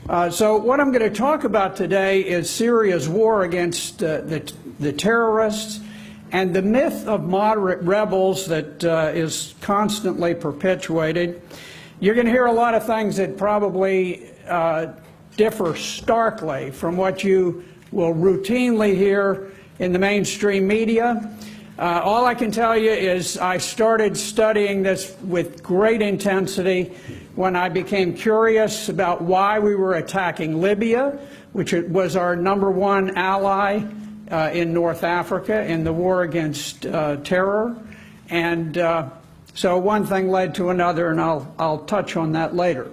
So what I'm going to talk about today is Syria's war against the terrorists and the myth of moderate rebels that is constantly perpetuated. You're going to hear a lot of things that probably differ starkly from what you will routinely hear in the mainstream media. All I can tell you is I started studying this with great intensity when I became curious about why we were attacking Libya, which was our #1 ally in North Africa in the war against terror. And so one thing led to another, and I'll touch on that later.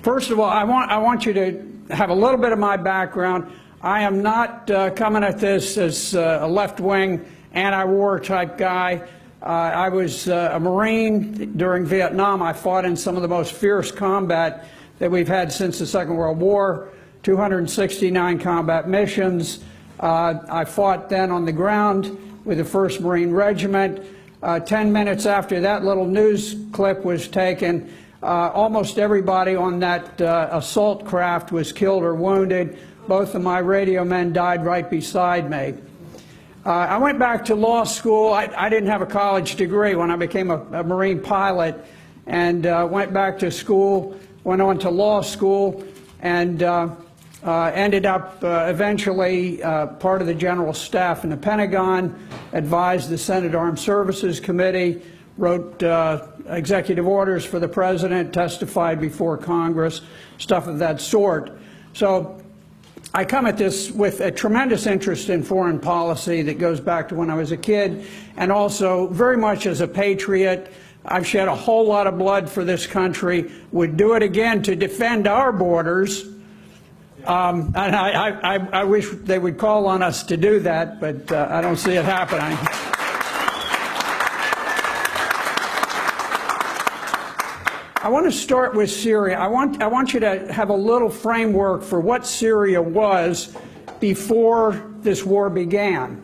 First of all, I want you to have a little bit of my background. I am not coming at this as a left-wing, anti-war type guy. I was a Marine during Vietnam. I fought in some of the most fierce combat that we've had since the Second World War, 269 combat missions. I fought then on the ground with the 1st Marine Regiment. 10 minutes after that little news clip was taken, almost everybody on that assault craft was killed or wounded. Both of my radio men died right beside me. I went back to law school. I didn't have a college degree when I became a Marine pilot, and went back to school, went on to law school, and ended up eventually part of the general staff in the Pentagon, advised the Senate Armed Services Committee, wrote executive orders for the president, testified before Congress, stuff of that sort. So I come at this with a tremendous interest in foreign policy that goes back to when I was a kid, and also very much as a patriot. I've shed a whole lot of blood for this country, would do it again to defend our borders. And I wish they would call on us to do that, but I don't see it happening. I want to start with Syria. I want you to have a little framework for what Syria was before this war began.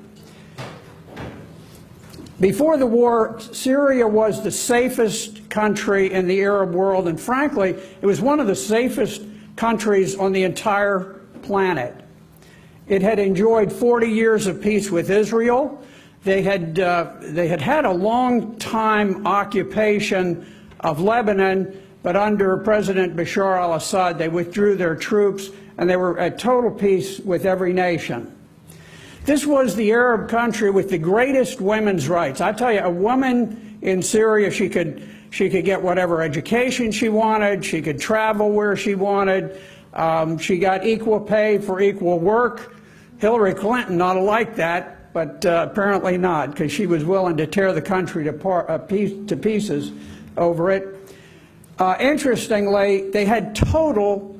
Before the war, Syria was the safest country in the Arab world, and frankly, it was one of the safest countries on the entire planet. It had enjoyed 40 years of peace with Israel. They had had a long time occupation of Lebanon, but under President Bashar al-Assad, they withdrew their troops, and they were at total peace with every nation. This was the Arab country with the greatest women's rights. I tell you, a woman in Syria, she could get whatever education she wanted, she could travel where she wanted, she got equal pay for equal work. Hillary Clinton ought to like that, but apparently not, because she was willing to tear the country to pieces over it. Interestingly, they had total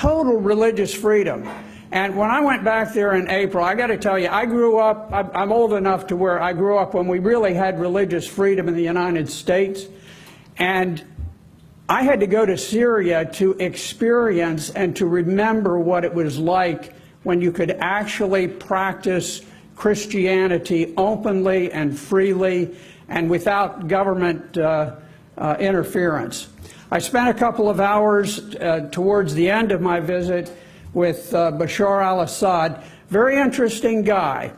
religious freedom. And when I went back there in April, I got to tell you, I grew up, I'm old enough to where I grew up when we really had religious freedom in the United States. And I had to go to Syria to experience and to remember what it was like when you could actually practice Christianity openly and freely and without government interference. I spent a couple of hours towards the end of my visit with Bashar al-Assad. Very interesting guy.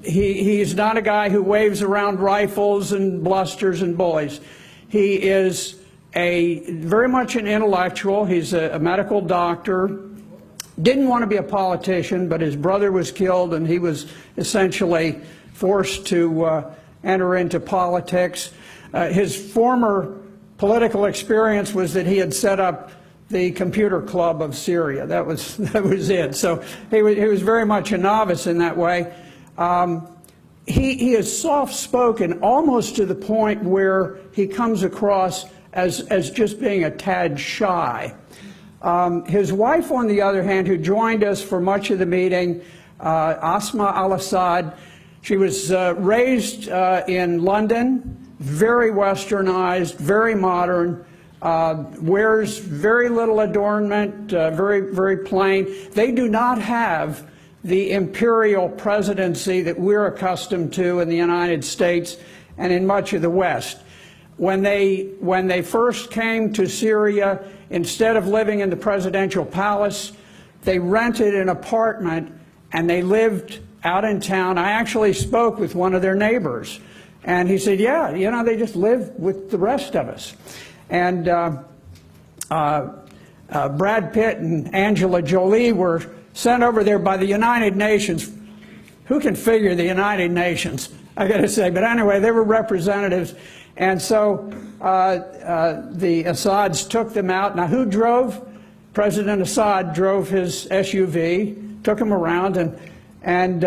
He's not a guy who waves around rifles and blusters and bullies. He is very much an intellectual. He's a medical doctor. Didn't want to be a politician, but his brother was killed, and he was essentially forced to enter into politics. His former political experience was that he had set up the computer club of Syria. That was it. So he was very much a novice in that way. He is soft-spoken almost to the point where he comes across as just being a tad shy. His wife, on the other hand, who joined us for much of the meeting, Asma al-Assad, she was raised in London, very westernized, very modern, wears very little adornment, very plain. They do not have the imperial presidency that we're accustomed to in the United States and in much of the West. when they first came to Syria, instead of living in the presidential palace, they rented an apartment and they lived out in town. I actually spoke with one of their neighbors, and he said, yeah, you know, they just live with the rest of us. And Brad Pitt and Angela Jolie were sent over there by the United Nations. Who can figure the United Nations, I got to say. But anyway, they were representatives. And so the Assads took them out. Now, who drove? President Assad drove his SUV, took him around, and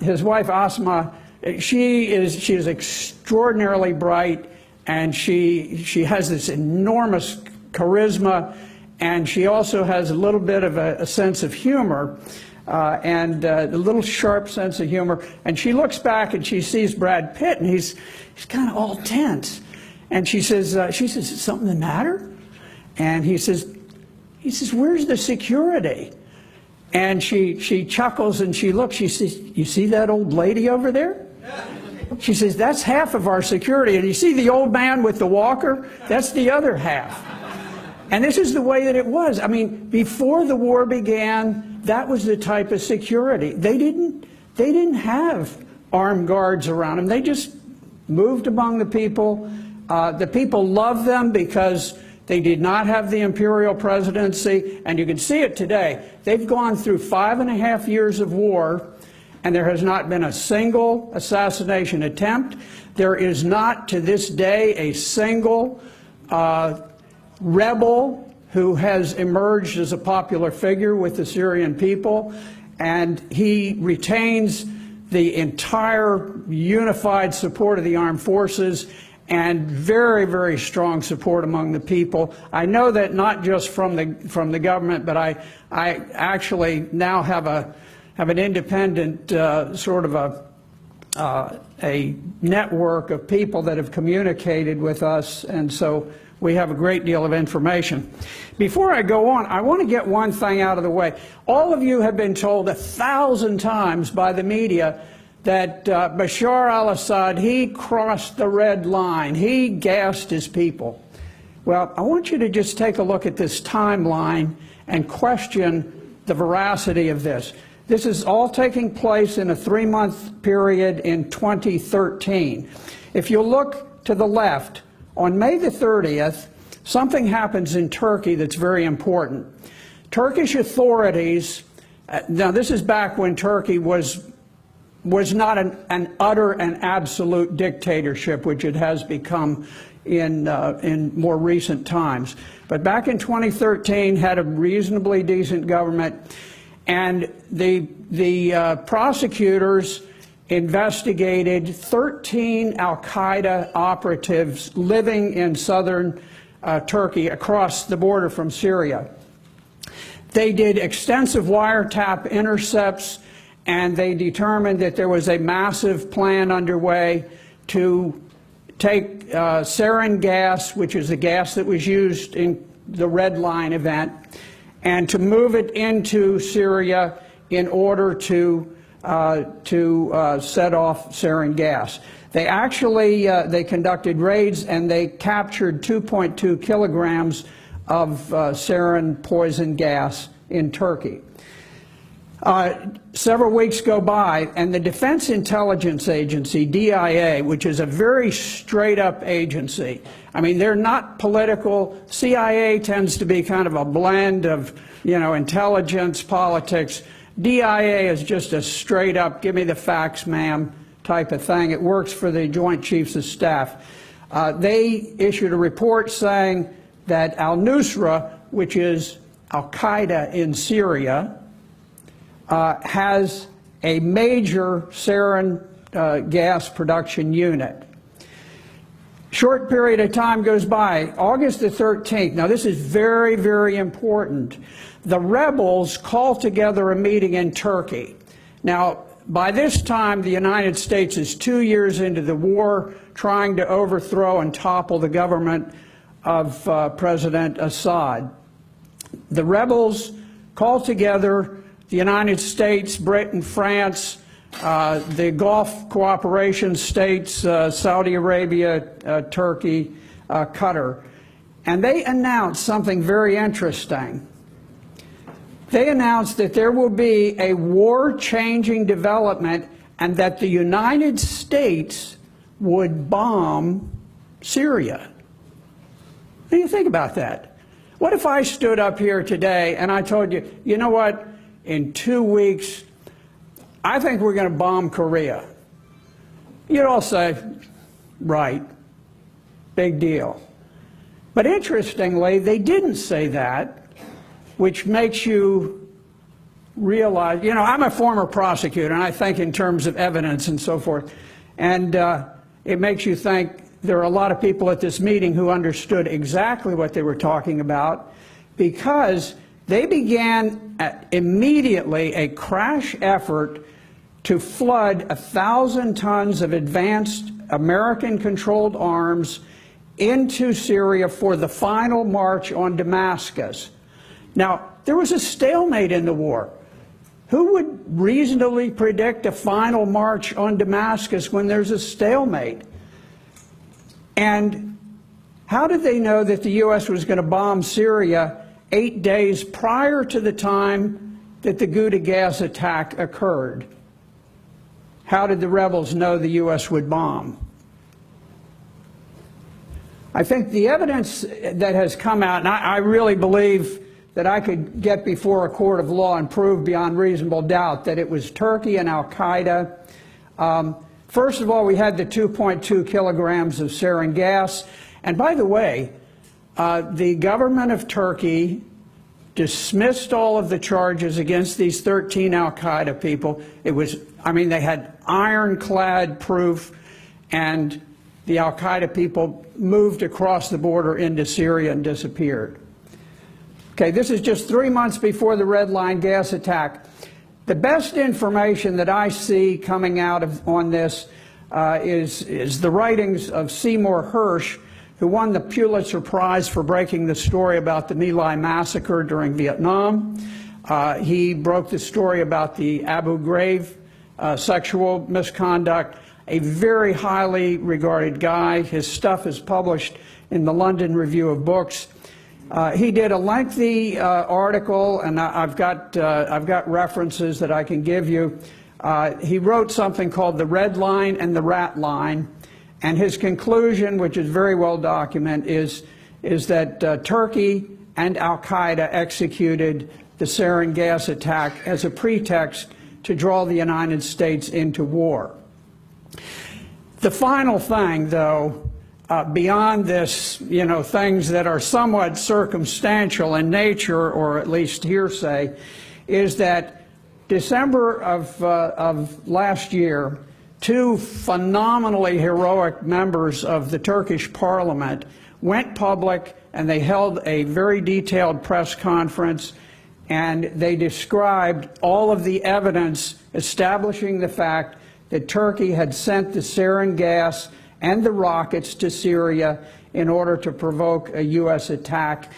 his wife Asma, she is extraordinarily bright, and she has this enormous charisma, and she also has a little bit of a sense of humor, and a little sharp sense of humor. And she looks back and she sees Brad Pitt, and he's kind of all tense, and she says, "Is something the matter?" And he says, "Where's the security?" And she chuckles and she looks. She says, "You see that old lady over there?" She says, "That's half of our security. And you see the old man with the walker? That's the other half." And this is the way that it was. I mean, before the war began, that was the type of security. They didn't have armed guards around them. They just moved among the people. The people loved them because they did not have the imperial presidency, and you can see it today. They've gone through 5.5 years of war, and there has not been a single assassination attempt. There is not, to this day, a single rebel who has emerged as a popular figure with the Syrian people, and he retains the entire unified support of the armed forces and very, very strong support among the people. I know that not just from the government, but I actually now have an independent sort of a network of people that have communicated with us, and so we have a great deal of information. Before I go on, I want to get one thing out of the way. All of you have been told 1,000 times by the media that Bashar al-Assad, he crossed the red line. He gassed his people. Well, I want you to just take a look at this timeline and question the veracity of this. This is all taking place in a 3-month period in 2013. If you look to the left, on May the 30th, something happens in Turkey that's very important. Turkish authorities, now this is back when Turkey was not an utter and absolute dictatorship, which it has become in more recent times. But back in 2013, had a reasonably decent government, and the prosecutors investigated 13 al-Qaeda operatives living in southern Turkey across the border from Syria. They did extensive wiretap intercepts, and they determined that there was a massive plan underway to take sarin gas, which is the gas that was used in the Red Line event, and to move it into Syria in order to set off sarin gas. They actually they conducted raids, and they captured 2.2 kilograms of sarin poison gas in Turkey. Several weeks go by, and the Defense Intelligence Agency, DIA, which is a very straight-up agency. I mean, they're not political. CIA tends to be kind of a blend of, you know, intelligence, politics. DIA is just a straight-up, give me the facts, ma'am, type of thing. It works for the Joint Chiefs of Staff. They issued a report saying that al-Nusra, which is al-Qaeda in Syria, has a major sarin gas production unit. Short period of time goes by. August the 13th. Now this is very, very important. The rebels call together a meeting in Turkey. Now, by this time, the United States is 2 years into the war, trying to overthrow and topple the government of President Assad. The rebels call together the United States, Britain, France, the Gulf cooperation states, Saudi Arabia, Turkey, Qatar, and they announced something very interesting. They announced that there will be a war-changing development and that the United States would bomb Syria. What do you think about that? What if I stood up here today and I told you, you know what, in 2 weeks, I think we're going to bomb Korea? You'd all say, right, big deal. But interestingly, they didn't say that, which makes you realize, you know, I'm a former prosecutor, and I think in terms of evidence and so forth, and it makes you think there are a lot of people at this meeting who understood exactly what they were talking about, because they began immediately a crash effort to flood 1,000 tons of advanced American-controlled arms into Syria for the final march on Damascus. Now, there was a stalemate in the war. Who would reasonably predict a final march on Damascus when there's a stalemate? And how did they know that the U.S. was going to bomb Syria 8 days prior to the time that the Ghouta gas attack occurred? How did the rebels know the U.S. would bomb? I think the evidence that has come out, and I really believe that I could get before a court of law and prove beyond reasonable doubt that it was Turkey and al-Qaeda. First of all, we had the 2.2 kilograms of sarin gas. And by the way, the government of Turkey dismissed all of the charges against these 13 al-Qaeda people. It was, I mean, they had ironclad proof, and the al-Qaeda people moved across the border into Syria and disappeared. Okay, this is just 3 months before the Red Line gas attack. The best information that I see coming out on this is the writings of Seymour Hersh, who won the Pulitzer Prize for breaking the story about the My Lai massacre during Vietnam. He broke the story about the Abu Ghraib sexual misconduct. A very highly regarded guy. His stuff is published in the London Review of Books. He did a lengthy article, and I've got references that I can give you. He wrote something called The Red Line and the Rat Line, and his conclusion, which is very well documented, is that Turkey and al-Qaeda executed the sarin gas attack as a pretext to draw the United States into war. The final thing, though, beyond this, you know, things that are somewhat circumstantial in nature, or at least hearsay, is that December of last year, 2 phenomenally heroic members of the Turkish parliament went public, and they held a very detailed press conference, and they described all of the evidence establishing the fact that Turkey had sent the sarin gas and the rockets to Syria in order to provoke a U.S. attack.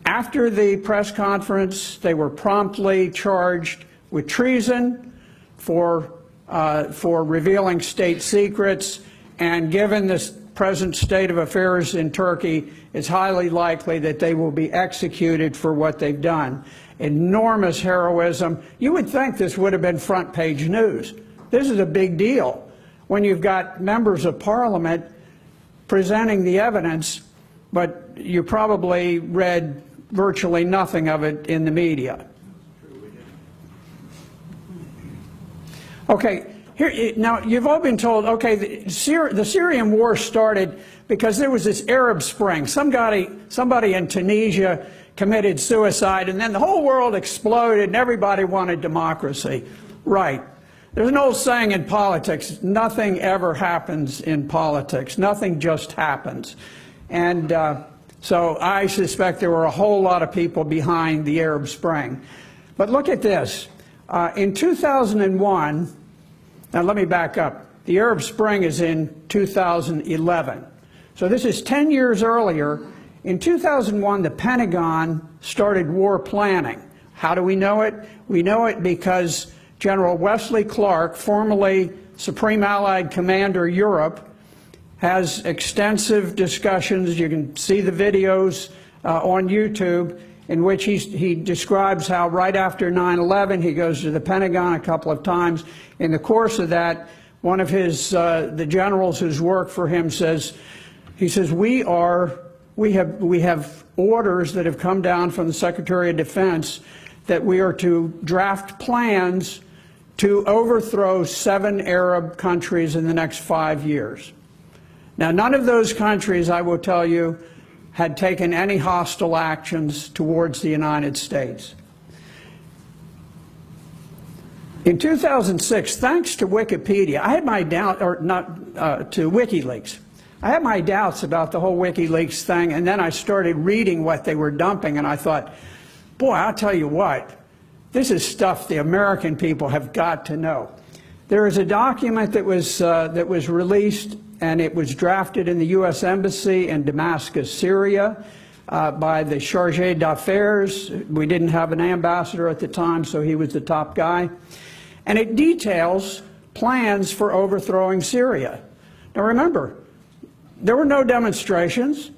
After the press conference, they were promptly charged with treason for revealing state secrets, and given the present state of affairs in Turkey, it's highly likely that they will be executed for what they've done. Enormous heroism. You would think this would have been front page news. This is a big deal when you've got members of parliament presenting the evidence, but you probably read virtually nothing of it in the media. Okay, here, now you've all been told, okay, the Syrian war started because there was this Arab Spring. Somebody in Tunisia committed suicide, and then the whole world exploded and everybody wanted democracy. Right. There's an old saying in politics, nothing ever happens in politics. Nothing just happens. And so I suspect there were a whole lot of people behind the Arab Spring. But look at this. In 2001, now let me back up. The Arab Spring is in 2011. So this is 10 years earlier. In 2001, the Pentagon started war planning. How do we know it? We know it because General Wesley Clark, formerly Supreme Allied Commander Europe, has extensive discussions. You can see the videos on YouTube in which he describes how right after 9/11 he goes to the Pentagon a couple of times. In the course of that, one of his the generals who's worked for him says, we have orders that have come down from the Secretary of Defense that we are to draft plans to overthrow 7 Arab countries in the next 5 years. Now, none of those countries, I will tell you, had taken any hostile actions towards the United States. In 2006, thanks to Wikipedia, I had my doubt, or not, to WikiLeaks. I had my doubts about the whole WikiLeaks thing, and then I started reading what they were dumping, and I thought, boy, I'll tell you what, this is stuff the American people have got to know. There is a document that was released, and it was drafted in the U.S. Embassy in Damascus, Syria, by the Chargé d'Affaires. We didn't have an ambassador at the time, so he was the top guy. And it details plans for overthrowing Syria. Now remember, there were no demonstrations.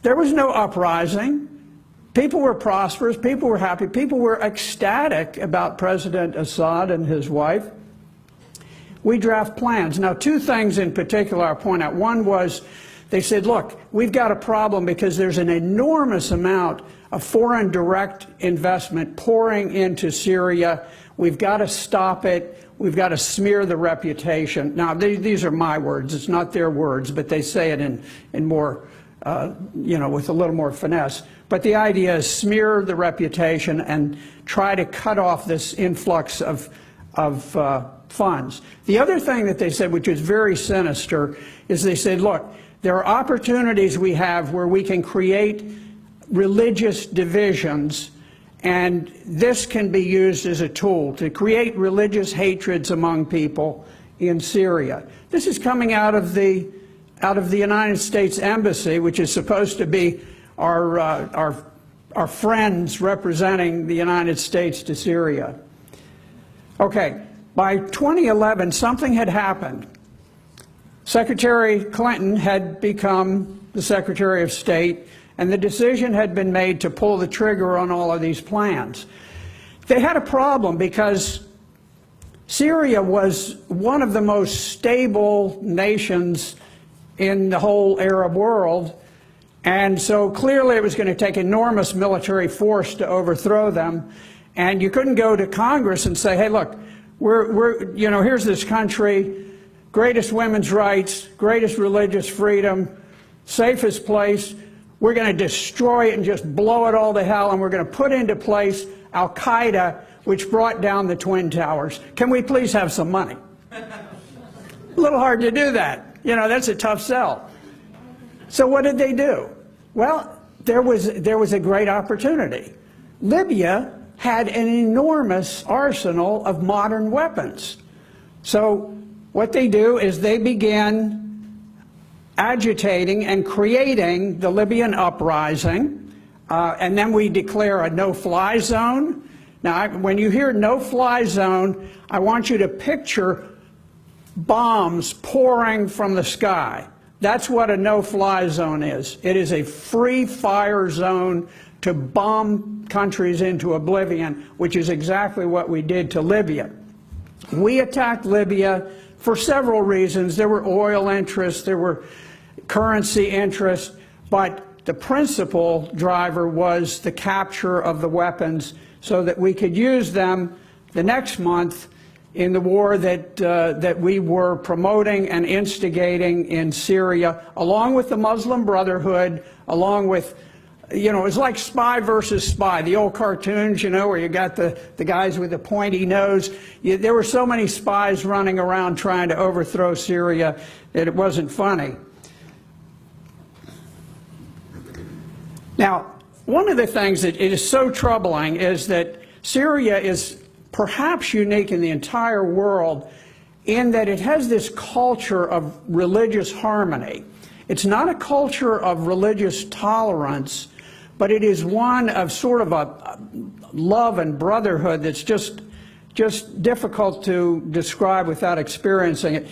There was no uprising. People were prosperous. People were happy. People were ecstatic about President Assad and his wife. We draft plans. Now, 2 things in particular I'll point out. One was they said, look, we've got a problem because there's an enormous amount of foreign direct investment pouring into Syria. We've got to stop it. We've got to smear the reputation. Now, these are my words. It's not their words, but they say it in more, with a little more finesse. But the idea is smear the reputation and try to cut off this influx of funds. The other thing that they said, which is very sinister, is they said, look, there are opportunities we have where we can create religious divisions, and this can be used as a tool to create religious hatreds among people in Syria. This is coming out of the United States Embassy, which is supposed to be our friends representing the United States to Syria. Okay, by 2011, something had happened. Secretary Clinton had become the Secretary of State, and the decision had been made to pull the trigger on all of these plans. They had a problem because Syria was one of the most stable nations in the whole Arab world, and so clearly it was going to take enormous military force to overthrow them. And you couldn't go to Congress and say, hey, look, here's this country, greatest women's rights, greatest religious freedom, safest place. We're going to destroy it and just blow it all to hell, and we're going to put into place Al-Qaeda, which brought down the Twin Towers. Can we please have some money? A little hard to do that. That's a tough sell. So what did they do? Well, there was a great opportunity. Libya had an enormous arsenal of modern weapons. So what they do is they began agitating and creating the Libyan uprising, and then we declare a no-fly zone. Now, when you hear no-fly zone, I want you to picture bombs pouring from the sky. That's what a no-fly zone is. It is a free-fire zone to bomb countries into oblivion, which is exactly what we did to Libya. We attacked Libya for several reasons. There were oil interests, there were currency interests, but the principal driver was the capture of the weapons so that we could use them the next month in the war that we were promoting and instigating in Syria, along with the Muslim Brotherhood, along with, it was like spy versus spy, the old cartoons, where you got the guys with the pointy nose. There were so many spies running around trying to overthrow Syria that it wasn't funny. Now, one of the things that is so troubling is that Syria is perhaps unique in the entire world in that it has this culture of religious harmony. It's not a culture of religious tolerance, but it is one of sort of a love and brotherhood that's just just difficult to describe without experiencing it.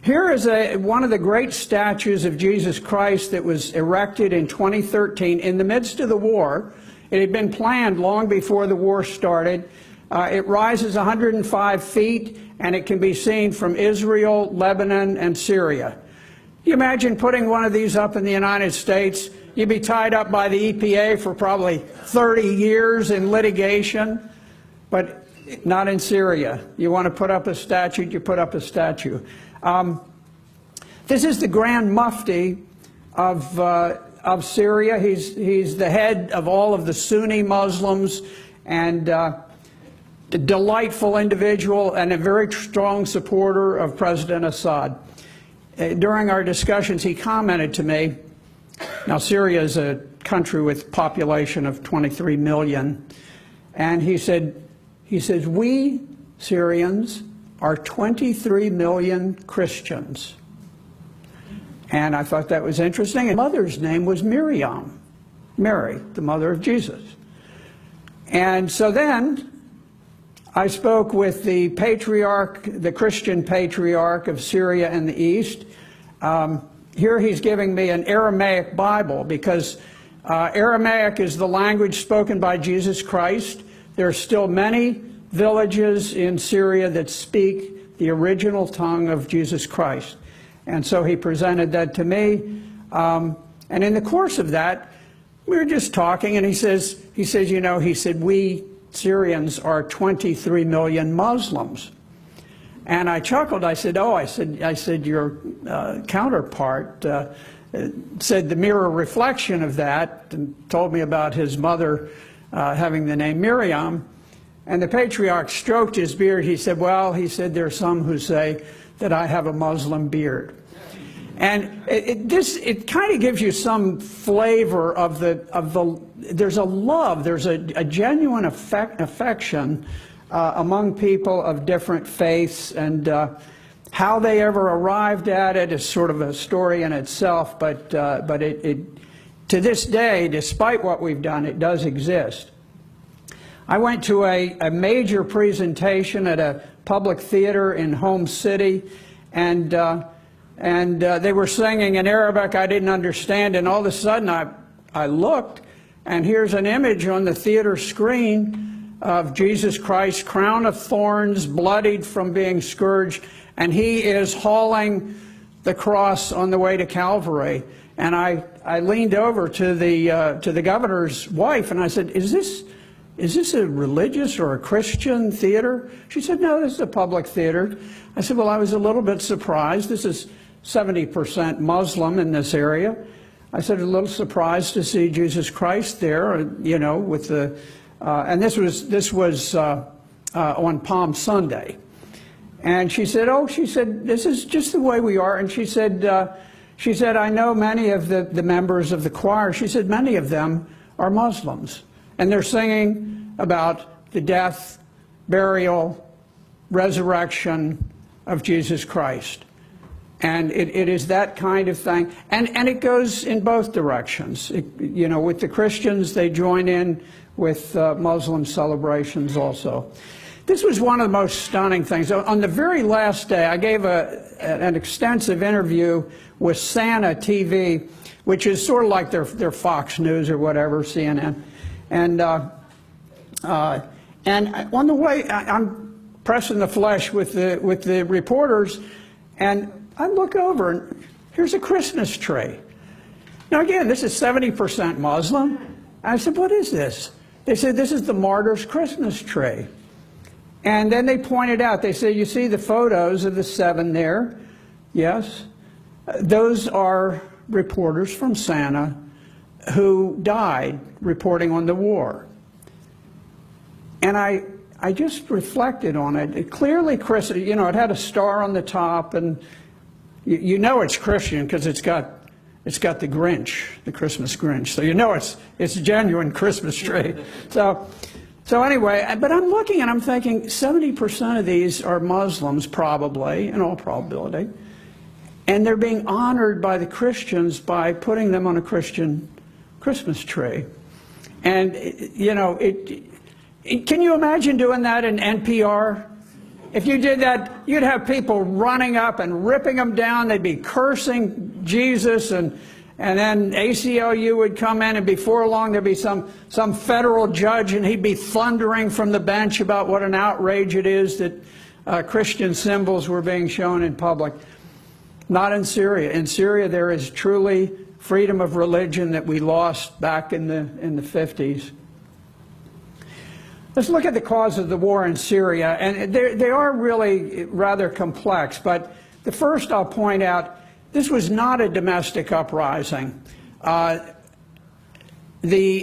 Here is one of the great statues of Jesus Christ that was erected in 2013 in the midst of the war. It had been planned long before the war started. It rises 105 feet, and it can be seen from Israel, Lebanon, and Syria. You imagine putting one of these up in the United States? You'd be tied up by the EPA for probably 30 years in litigation, but not in Syria. You want to put up a statue, you put up a statue. This is the Grand Mufti of Syria. He's the head of all of the Sunni Muslims, and a delightful individual and a very strong supporter of President Assad. During our discussions, he commented to me, now Syria is a country with a population of 23 million, and he says, we Syrians are 23 million Christians. And I thought that was interesting. And mother's name was Miriam, Mary, the mother of Jesus. And so then I spoke with the patriarch, the Christian patriarch of Syria and the East. Here he's giving me an Aramaic Bible, because Aramaic is the language spoken by Jesus Christ. There are still many villages in Syria that speak the original tongue of Jesus Christ. And so he presented that to me. And in the course of that, we were just talking, and he says, you know, he said, we Syrians are 23 million Muslims. And I chuckled. I said, oh, I said your counterpart said the mirror reflection of that, and told me about his mother having the name Miriam. And the patriarch stroked his beard. He said, well, he said, there are some who say that I have a Muslim beard. And it kind of gives you some flavor of there's a love, there's a genuine affection among people of different faiths, and how they ever arrived at it is sort of a story in itself, but to this day, despite what we've done, it does exist. I went to a major presentation at a public theater in Home City, and they were singing in Arabic I didn't understand, and all of a sudden I looked, and here's an image on the theater screen of Jesus Christ, crown of thorns, bloodied from being scourged, and he is hauling the cross on the way to Calvary. And I leaned over to the governor's wife, and I said, is this a religious or a Christian theater? She said, no, this is a public theater. I said, well, I was a little bit surprised. This is 70% Muslim in this area. I said, a little surprised to see Jesus Christ there, you know, with the, and this was on Palm Sunday. And she said, oh, she said, this is just the way we are. And she said, I know many of the members of the choir. She said, many of them are Muslims. And they're singing about the death, burial, resurrection of Jesus Christ. And it is that kind of thing. And it goes in both directions. You know, with the Christians, they join in with Muslim celebrations also. This was one of the most stunning things. On the very last day, I gave an extensive interview with Sana TV, which is sort of like their Fox News or whatever, CNN. And on the way, I'm pressing the flesh with the reporters, and I look over, and here's a Christmas tree. Now again, this is 70% Muslim. I said, what is this? They said, this is the martyr's Christmas tree. And then they pointed out, they said, you see the photos of the 7 there? Yes. Those are reporters from Sana who died reporting on the war. And I just reflected on it. Clearly Christian, you know, it had a star on the top, and you know it's Christian because it's got the Grinch, the Christmas Grinch. So you know it's a genuine Christmas tree. So anyway, but I'm looking and I'm thinking 70% of these are Muslims, probably, in all probability. And they're being honored by the Christians by putting them on a Christian Christmas tree. And, you know, Can you imagine doing that in NPR? If you did that, you'd have people running up and ripping them down. They'd be cursing Jesus, and then ACLU would come in, and before long there'd be some federal judge, and he'd be thundering from the bench about what an outrage it is that Christian symbols were being shown in public. Not in Syria. In Syria, there is truly freedom of religion that we lost back in the 50s. Let's look at the cause of the war in Syria, and they are really rather complex, but the first I'll point out, this was not a domestic uprising. The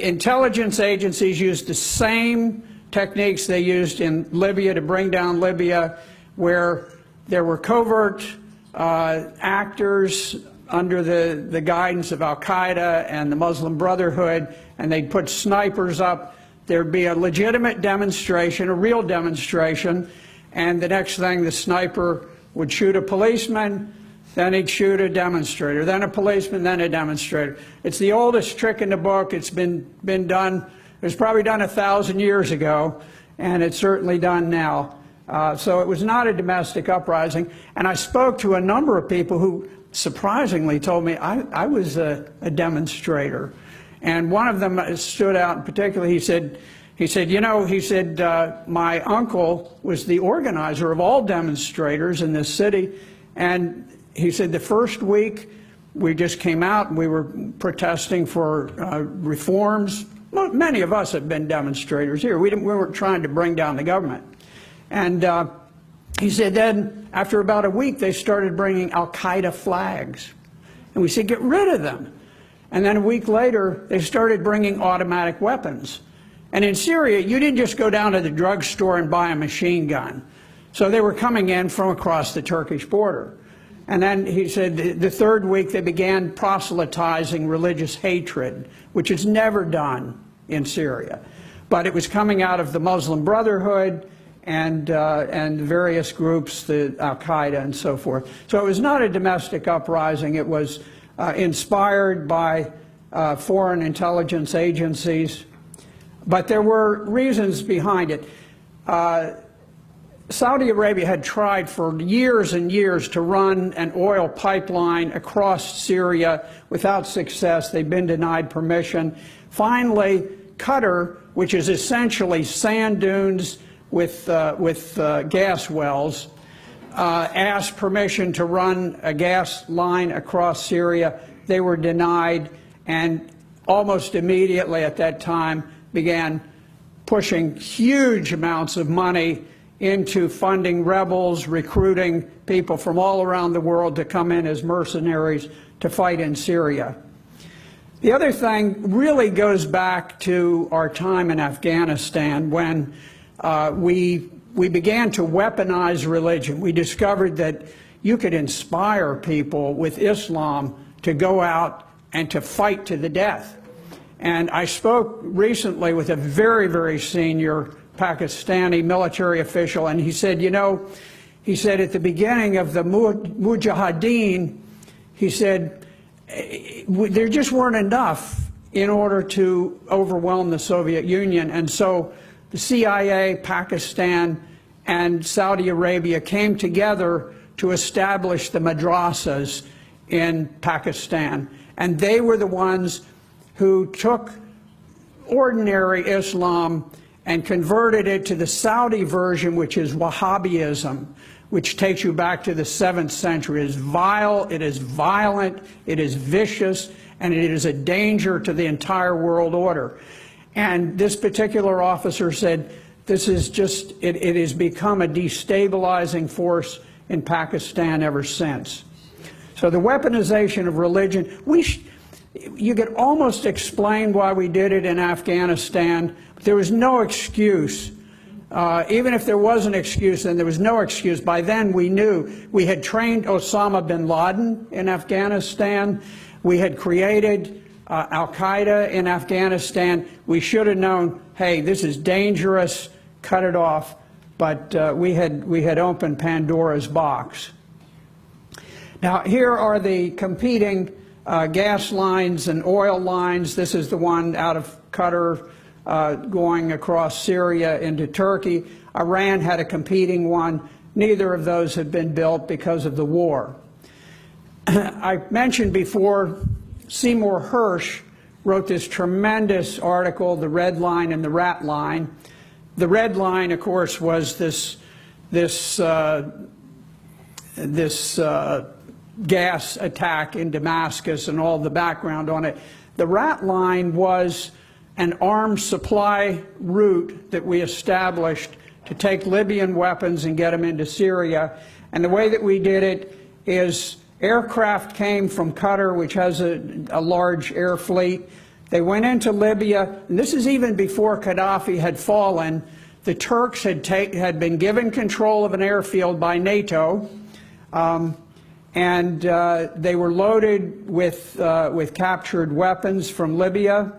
intelligence agencies used the same techniques they used in Libya to bring down Libya, where there were covert actors under the guidance of Al-Qaeda and the Muslim Brotherhood, and they'd put snipers up. There'd be a legitimate demonstration, a real demonstration, and the next thing, the sniper would shoot a policeman, then he'd shoot a demonstrator, then a policeman, then a demonstrator. It's the oldest trick in the book. It's been done. It was probably done 1,000 years ago, and it's certainly done now. So it was not a domestic uprising. And I spoke to a number of people who surprisingly told me I was a demonstrator. And one of them stood out in particular. He said, my uncle was the organizer of all demonstrators in this city. And he said the first week we just came out and we were protesting for reforms. Well, many of us have been demonstrators here. We weren't trying to bring down the government. And he said then after about a week they started bringing Al-Qaeda flags. And we said, get rid of them. And then a week later, they started bringing automatic weapons. And in Syria, you didn't just go down to the drugstore and buy a machine gun. So they were coming in from across the Turkish border. And then he said the third week, they began proselytizing religious hatred, which is never done in Syria. But it was coming out of the Muslim Brotherhood and various groups, the Al-Qaeda and so forth. So it was not a domestic uprising. It was inspired by foreign intelligence agencies, but there were reasons behind it. Saudi Arabia had tried for years and years to run an oil pipeline across Syria without success. They've been denied permission. Finally, Qatar, which is essentially sand dunes with gas wells, asked permission to run a gas line across Syria. They were denied, and almost immediately at that time began pushing huge amounts of money into funding rebels, recruiting people from all around the world to come in as mercenaries to fight in Syria. The other thing really goes back to our time in Afghanistan when we began to weaponize religion. We discovered that you could inspire people with Islam to go out and to fight to the death. And I spoke recently with a very, very senior Pakistani military official, and he said, he said at the beginning of the Mujahideen, he said, there just weren't enough in order to overwhelm the Soviet Union. And so the CIA, Pakistan, and Saudi Arabia came together to establish the madrasas in Pakistan. And they were the ones who took ordinary Islam and converted it to the Saudi version, which is Wahhabism, which takes you back to the 7th century. It is vile, it is violent, it is vicious, and it is a danger to the entire world order. And this particular officer said, this is just, it has become a destabilizing force in Pakistan ever since. So the weaponization of religion, you could almost explain why we did it in Afghanistan, but there was no excuse. Even if there was an excuse, then there was no excuse. By then we knew. We had trained Osama bin Laden in Afghanistan. We had created Al-Qaeda in Afghanistan. We should have known, hey, this is dangerous, cut it off. But we had opened Pandora's box. Now, here are the competing gas lines and oil lines. This is the one out of Qatar, going across Syria into Turkey. Iran had a competing one. Neither of those have been built because of the war. I mentioned before, Seymour Hersh wrote this tremendous article, The Red Line and the Rat Line. The red line, of course, was this gas attack in Damascus and all the background on it. The rat line was an arms supply route that we established to take Libyan weapons and get them into Syria. And the way that we did it is aircraft came from Qatar, which has a large air fleet. They went into Libya, and this is even before Gaddafi had fallen. The Turks had been given control of an airfield by NATO, and they were loaded with captured weapons from Libya,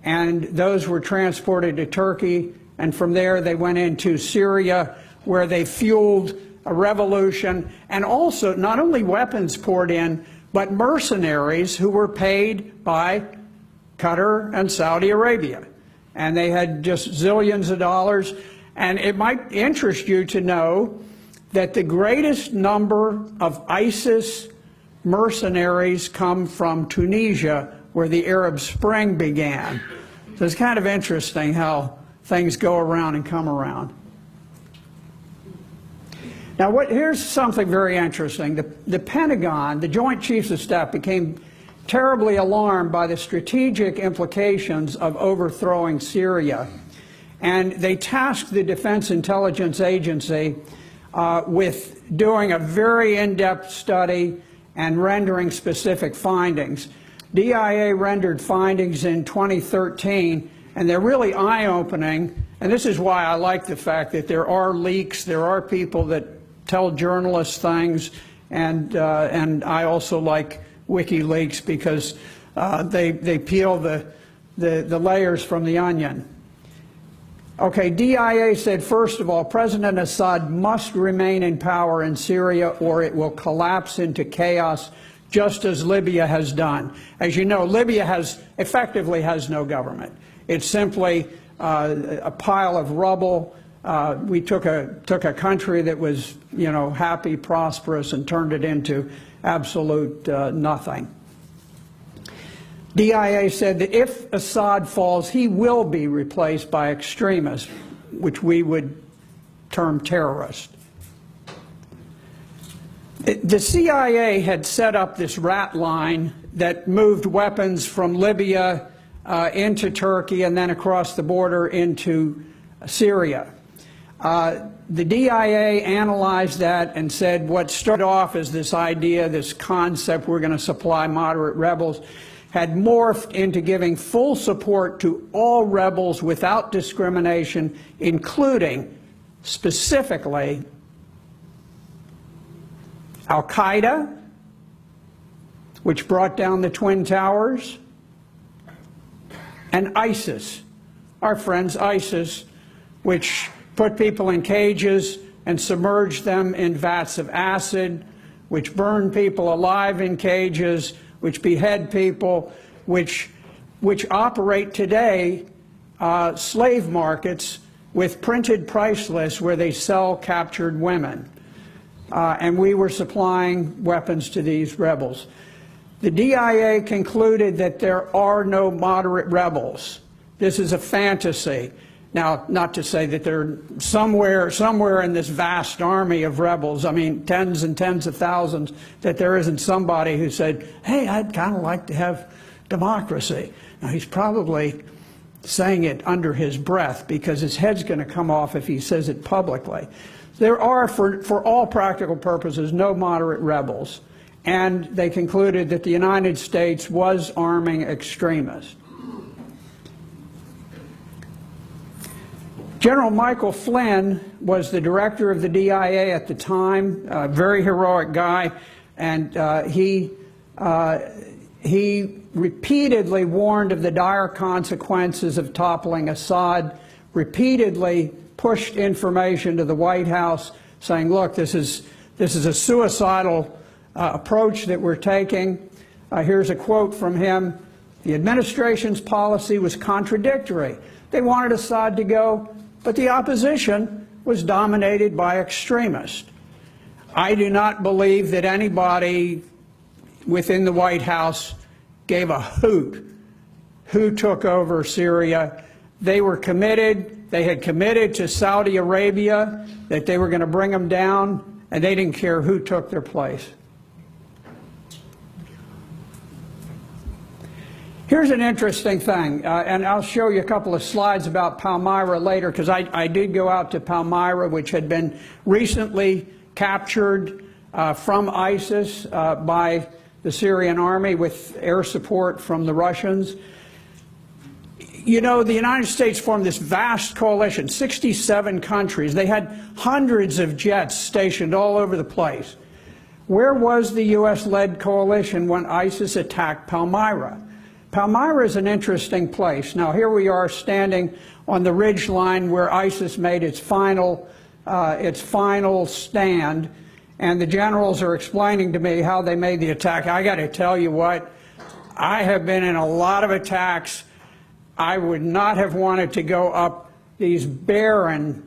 and those were transported to Turkey, and from there they went into Syria, where they fueled a revolution, and also not only weapons poured in, but mercenaries who were paid by Qatar and Saudi Arabia. And they had just zillions of dollars. And it might interest you to know that the greatest number of ISIS mercenaries come from Tunisia, where the Arab Spring began. So it's kind of interesting how things go around and come around. Now, here's something very interesting. The Pentagon, the Joint Chiefs of Staff, became terribly alarmed by the strategic implications of overthrowing Syria. And they tasked the Defense Intelligence Agency with doing a very in-depth study and rendering specific findings. DIA rendered findings in 2013, and they're really eye-opening. And this is why I like the fact that there are leaks, there are people that tell journalists things, and I also like WikiLeaks because they peel the layers from the onion. Okay, DIA said, first of all, President Assad must remain in power in Syria or it will collapse into chaos, just as Libya has done. As you know, Libya effectively has no government. It's simply a pile of rubble. We took a country that was, happy, prosperous, and turned it into absolute nothing. DIA said that if Assad falls, he will be replaced by extremists, which we would term terrorists. The CIA had set up this rat line that moved weapons from Libya into Turkey and then across the border into Syria. The DIA analyzed that and said what started off as this idea, this concept, we're going to supply moderate rebels, had morphed into giving full support to all rebels without discrimination, including specifically Al-Qaeda, which brought down the Twin Towers, and ISIS, our friends ISIS, which put people in cages and submerged them in vats of acid, which burn people alive in cages, which behead people, which operate today slave markets with printed price lists where they sell captured women. And we were supplying weapons to these rebels. The DIA concluded that there are no moderate rebels. This is a fantasy. Now, not to say that they're somewhere in this vast army of rebels, I mean, tens and tens of thousands, that there isn't somebody who said, hey, I'd kind of like to have democracy. Now, he's probably saying it under his breath because his head's going to come off if he says it publicly. There are, for all practical purposes, no moderate rebels. And they concluded that the United States was arming extremists. General Michael Flynn was the director of the DIA at the time, a very heroic guy, and he repeatedly warned of the dire consequences of toppling Assad, repeatedly pushed information to the White House saying, look, this is a suicidal approach that we're taking. Here's a quote from him. The administration's policy was contradictory. They wanted Assad to go, but the opposition was dominated by extremists. I do not believe that anybody within the White House gave a hoot who took over Syria. They were committed. They had committed to Saudi Arabia that they were going to bring them down, and they didn't care who took their place. Here's an interesting thing, and I'll show you a couple of slides about Palmyra later, because I did go out to Palmyra, which had been recently captured from ISIS by the Syrian army with air support from the Russians. You know, the United States formed this vast coalition, 67 countries. They had hundreds of jets stationed all over the place. Where was the U.S.-led coalition when ISIS attacked Palmyra? Palmyra is an interesting place. Now, here we are standing on the ridge line where ISIS made its final stand, and the generals are explaining to me how they made the attack. I got to tell you what, I have been in a lot of attacks. I would not have wanted to go up these barren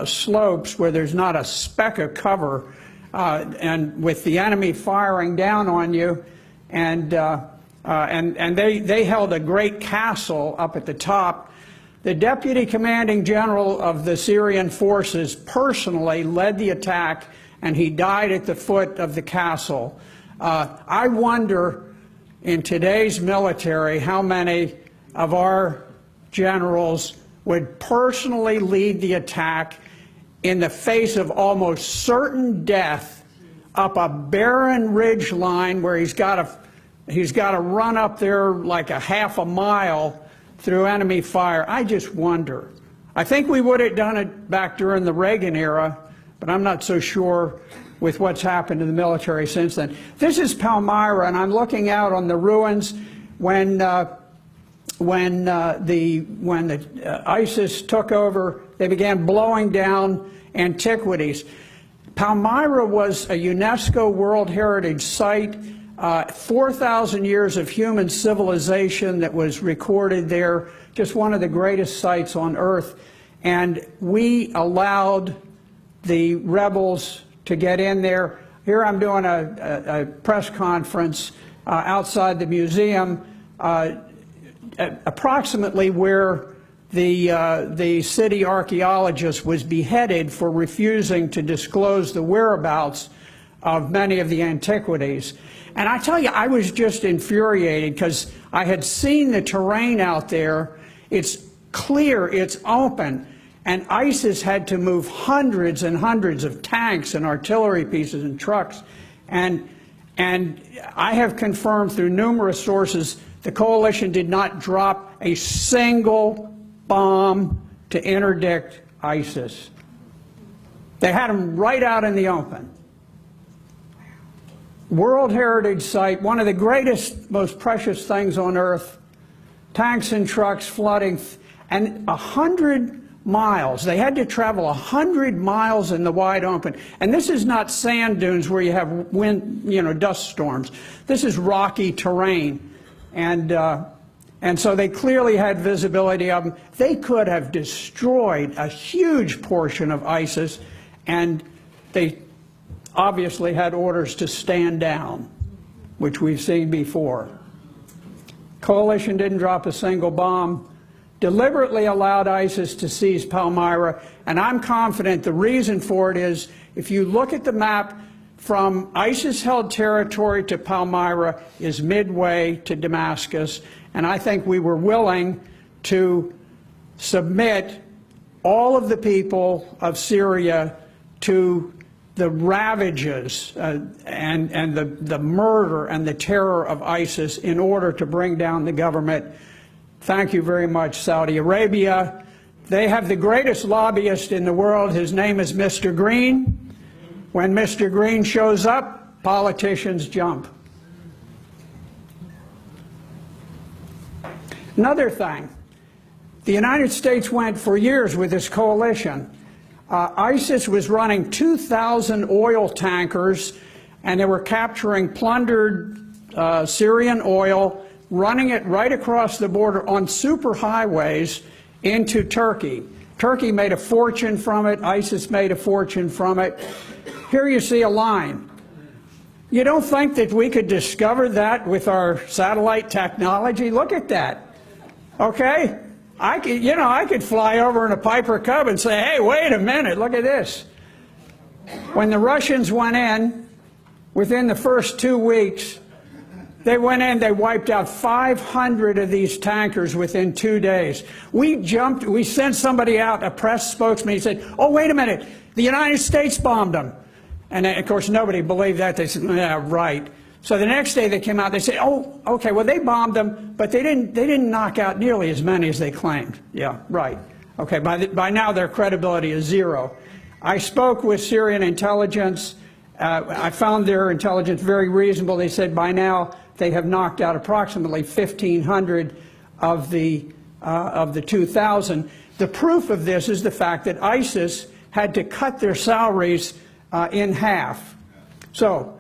slopes where there's not a speck of cover, and with the enemy firing down on you, and they held a great castle up at the top. The deputy commanding general of the Syrian forces personally led the attack, and he died at the foot of the castle. I wonder, in today's military, how many of our generals would personally lead the attack in the face of almost certain death up a barren ridge line where he's got to run up there like a half a mile through enemy fire. I just wonder. I think we would have done it back during the Reagan era, but I'm not so sure with what's happened to the military since then. This is Palmyra, and I'm looking out on the ruins when ISIS took over. They began blowing down antiquities. Palmyra was a UNESCO World Heritage Site. 4,000 years of human civilization that was recorded there, just one of the greatest sites on earth. And we allowed the rebels to get in there. Here I'm doing a press conference outside the museum, approximately where the city archaeologist was beheaded for refusing to disclose the whereabouts of many of the antiquities. And I tell you, I was just infuriated because I had seen the terrain out there. It's clear, it's open, and ISIS had to move hundreds and hundreds of tanks and artillery pieces and trucks. And I have confirmed through numerous sources the coalition did not drop a single bomb to interdict ISIS. They had them right out in the open. World Heritage Site, one of the greatest, most precious things on earth, tanks and trucks flooding, and 100 miles. They had to travel 100 miles in the wide open. And this is not sand dunes where you have wind, dust storms. This is rocky terrain. And so they clearly had visibility of them. They could have destroyed a huge portion of ISIS, and they obviously had orders to stand down, which we've seen before. Coalition didn't drop a single bomb, deliberately allowed ISIS to seize Palmyra, and I'm confident the reason for it is, if you look at the map, from ISIS-held territory to Palmyra is midway to Damascus, and I think we were willing to submit all of the people of Syria to the ravages and the murder and the terror of ISIS in order to bring down the government. Thank you very much, Saudi Arabia. They have the greatest lobbyist in the world. His name is Mr. Green. When Mr. Green shows up, politicians jump. Another thing, the United States went for years with this coalition. ISIS was running 2,000 oil tankers, and they were capturing plundered Syrian oil. running it right across the border on superhighways into Turkey. Turkey made a fortune from it. ISIS made a fortune from it. Here you see a line. You don't think that we could discover that with our satellite technology? Look at that. Okay? I could fly over in a Piper Cub and say, hey, wait a minute, look at this. When the Russians went in, within the first 2 weeks, they went in, they wiped out 500 of these tankers within 2 days. We sent somebody out, a press spokesman, he said, oh, wait a minute, the United States bombed them. And of course, nobody believed that. They said, yeah, right. So the next day they came out, they said, oh, okay, well, they bombed them, but they didn't knock out nearly as many as they claimed. Yeah, right. Okay, by now their credibility is zero. I spoke with Syrian intelligence. I found their intelligence very reasonable. They said by now they have knocked out approximately 1,500 of the 2,000. The proof of this is the fact that ISIS had to cut their salaries in half. So,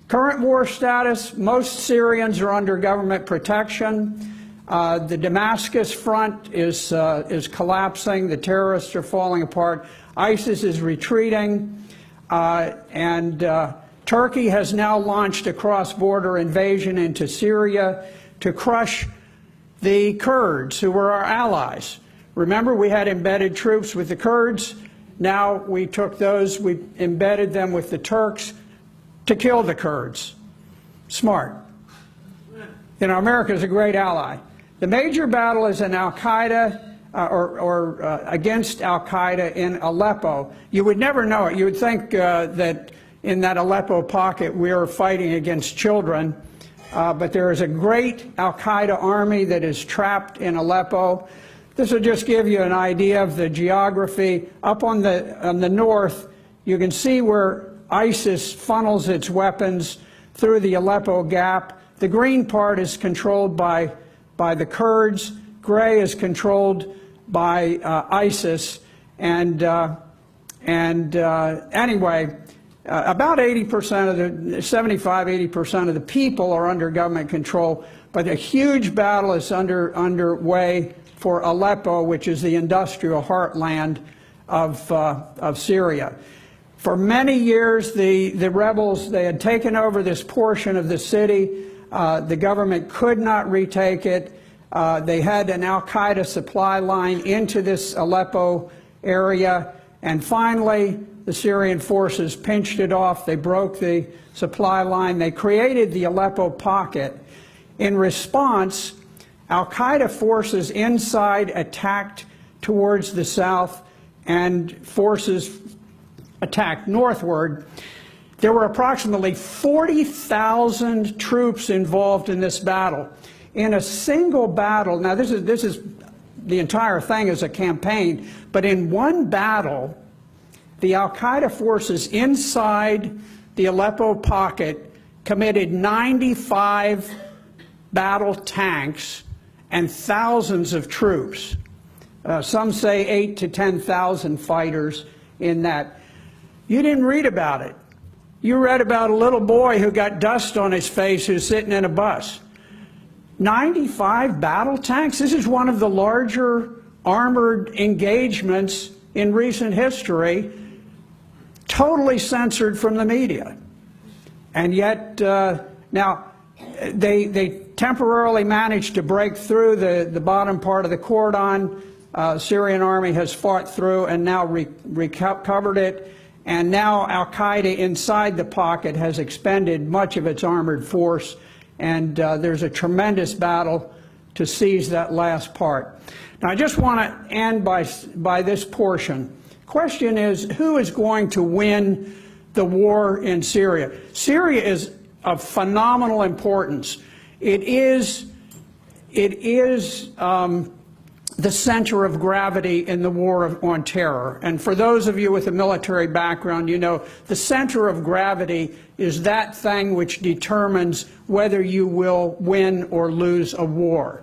current war status, most Syrians are under government protection. The Damascus front is collapsing. The terrorists are falling apart. ISIS is retreating. And Turkey has now launched a cross-border invasion into Syria to crush the Kurds, who were our allies. Remember, we had embedded troops with the Kurds. Now we took those, we embedded them with the Turks to kill the Kurds. Smart. You know, America is a great ally. The major battle is in Al-Qaeda, against Al-Qaeda in Aleppo. You would never know it. You would think that in that Aleppo pocket we are fighting against children, but there is a great Al-Qaeda army that is trapped in Aleppo. This will just give you an idea of the geography. Up on the north, you can see where ISIS funnels its weapons through the Aleppo gap. The green part is controlled by the Kurds. Gray is controlled by ISIS. And anyway, about 80% of the 75–80% of the people are under government control. But a huge battle is underway for Aleppo, which is the industrial heartland of Syria. For many years, the rebels, they had taken over this portion of the city. The government could not retake it. They had an Al-Qaeda supply line into this Aleppo area. And finally, the Syrian forces pinched it off. They broke the supply line. They created the Aleppo pocket. In response, Al-Qaeda forces inside attacked towards the south and forces attacked northward. There were approximately 40,000 troops involved in this battle. In a single battle, now this is the entire thing is a campaign, but in one battle, the Al-Qaeda forces inside the Aleppo pocket committed 95 battle tanks and thousands of troops. Some say 8,000 to 10,000 fighters in that. You didn't read about it. You read about a little boy who got dust on his face who's sitting in a bus. 95 battle tanks? This is one of the larger armored engagements in recent history, totally censored from the media. And yet, now, they temporarily managed to break through the bottom part of the cordon. Syrian army has fought through and now recovered it. And now Al-Qaeda inside the pocket has expended much of its armored force. And there's a tremendous battle to seize that last part. Now, I just want to end by this portion. Question is, who is going to win the war in Syria? Syria is of phenomenal importance. It is the center of gravity in the war on terror. And for those of you with a military background, you know the center of gravity is that thing which determines whether you will win or lose a war.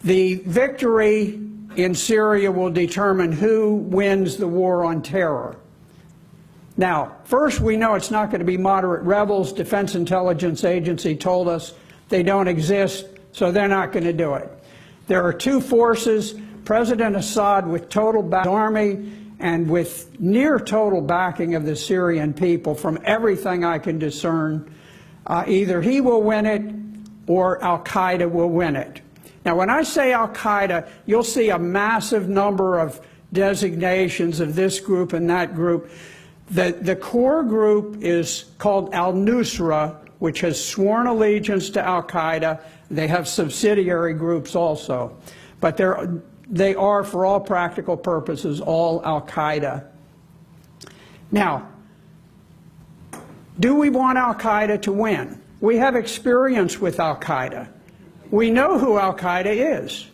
The victory in Syria will determine who wins the war on terror. Now, first, we know it's not going to be moderate rebels. Defense Intelligence Agency told us they don't exist. so they're not going to do it. There are two forces, President Assad with total army and with near total backing of the Syrian people. From everything I can discern, either he will win it or Al-Qaeda will win it. Now, when I say Al-Qaeda, you'll see a massive number of designations of this group and that group. The core group is called Al-Nusra, which has sworn allegiance to Al-Qaeda. They have subsidiary groups also. But they are, for all practical purposes, all Al-Qaeda. Now, do we want Al-Qaeda to win? We have experience with Al-Qaeda. We know who Al-Qaeda is.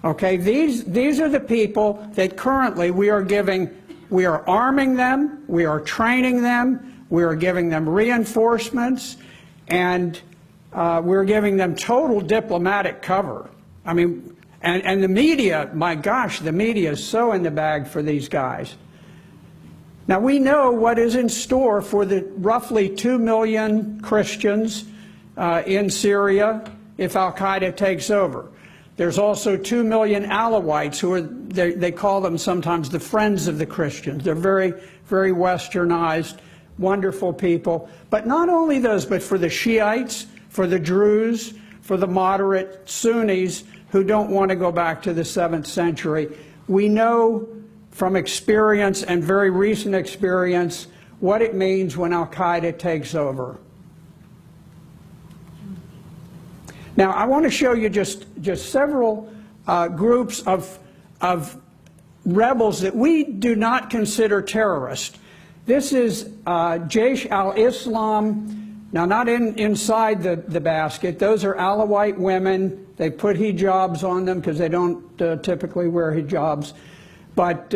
Okay, these are the people that currently we are arming them, we are training them, we are giving them reinforcements, and we're giving them total diplomatic cover. I mean, and the media, my gosh, the media is so in the bag for these guys. Now, we know what is in store for the roughly 2 million Christians in Syria if Al-Qaeda takes over. There's also 2 million Alawites who are, they call them sometimes the friends of the Christians. They're very, very westernized, wonderful people. But not only those, but for the Shiites, for the Druze, for the moderate Sunnis who don't want to go back to the 7th century. We know from experience and very recent experience what it means when Al-Qaeda takes over. Now, I want to show you just several groups of rebels that we do not consider terrorist. This is Jaish al-Islam. Now, not inside the basket. Those are Alawite women. They put hijabs on them because they don't typically wear hijabs. But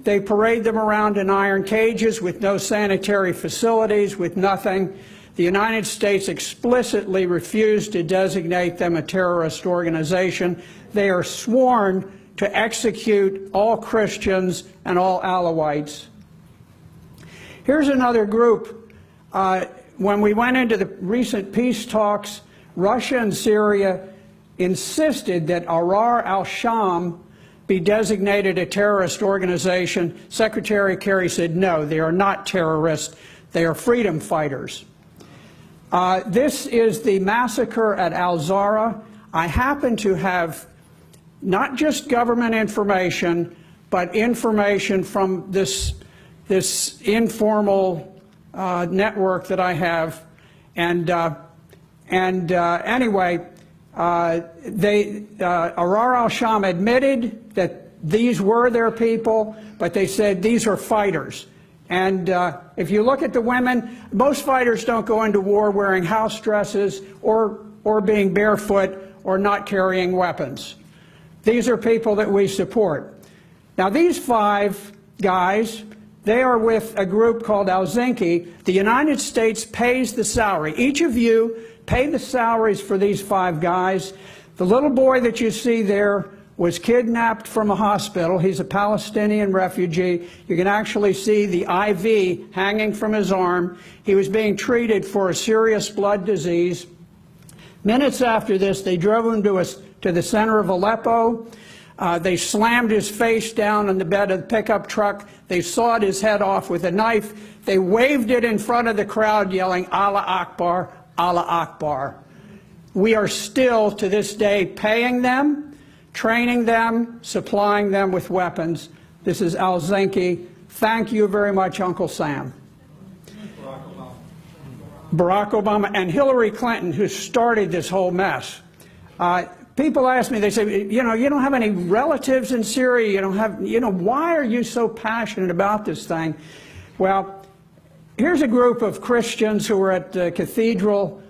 they parade them around in iron cages with no sanitary facilities, with nothing. The United States explicitly refused to designate them a terrorist organization. They are sworn to execute all Christians and all Alawites. Here's another group. When we went into the recent peace talks, Russia and Syria insisted that Ahrar al-Sham be designated a terrorist organization. Secretary Kerry said, no, they are not terrorists. They are freedom fighters. This is the massacre at Al-Zara. I happen to have not just government information, but information from this informal network that I have. And anyway, Ahrar al-Sham admitted that these were their people, but they said these are fighters. And if you look at the women, most fighters don't go into war wearing house dresses or being barefoot or not carrying weapons. These are people that we support. Now, these 5 guys, they are with a group called Al-Zinki. The United States pays the salary. Each of you pay the salaries for these 5 guys. The little boy that you see there was kidnapped from a hospital. He's a Palestinian refugee. You can actually see the IV hanging from his arm. He was being treated for a serious blood disease. Minutes after this, they drove him to the center of Aleppo. They slammed his face down on the bed of the pickup truck. They sawed his head off with a knife. They waved it in front of the crowd, yelling, Allah Akbar, Allah Akbar. We are still, to this day, paying them, training them, supplying them with weapons. This is Al-Zinki. Thank you very much, Uncle Sam. Barack Obama and Hillary Clinton, who started this whole mess. People ask me, they say, you know, you don't have any relatives in Syria, you don't have, you know, why are you so passionate about this thing? Well, here's a group of Christians who were at the cathedral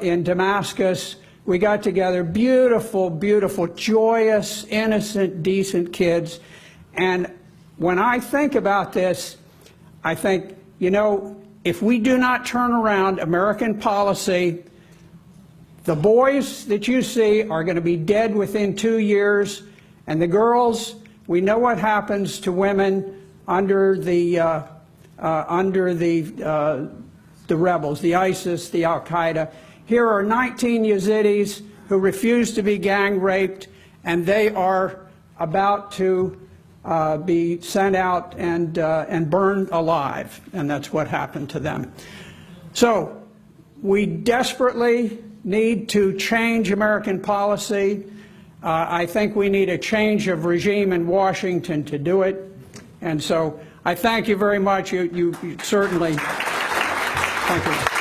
in Damascus. We got together, beautiful, beautiful, joyous, innocent, decent kids. And when I think about this, I think, you know, if we do not turn around American policy, the boys that you see are going to be dead within 2 years. And the girls, we know what happens to women under the rebels, the ISIS, the Al-Qaeda. Here are 19 Yazidis who refuse to be gang raped, and they are about to be sent out and burned alive, and that's what happened to them. So we desperately need to change American policy. I think we need a change of regime in Washington to do it, and so I thank you very much. You certainly, thank you.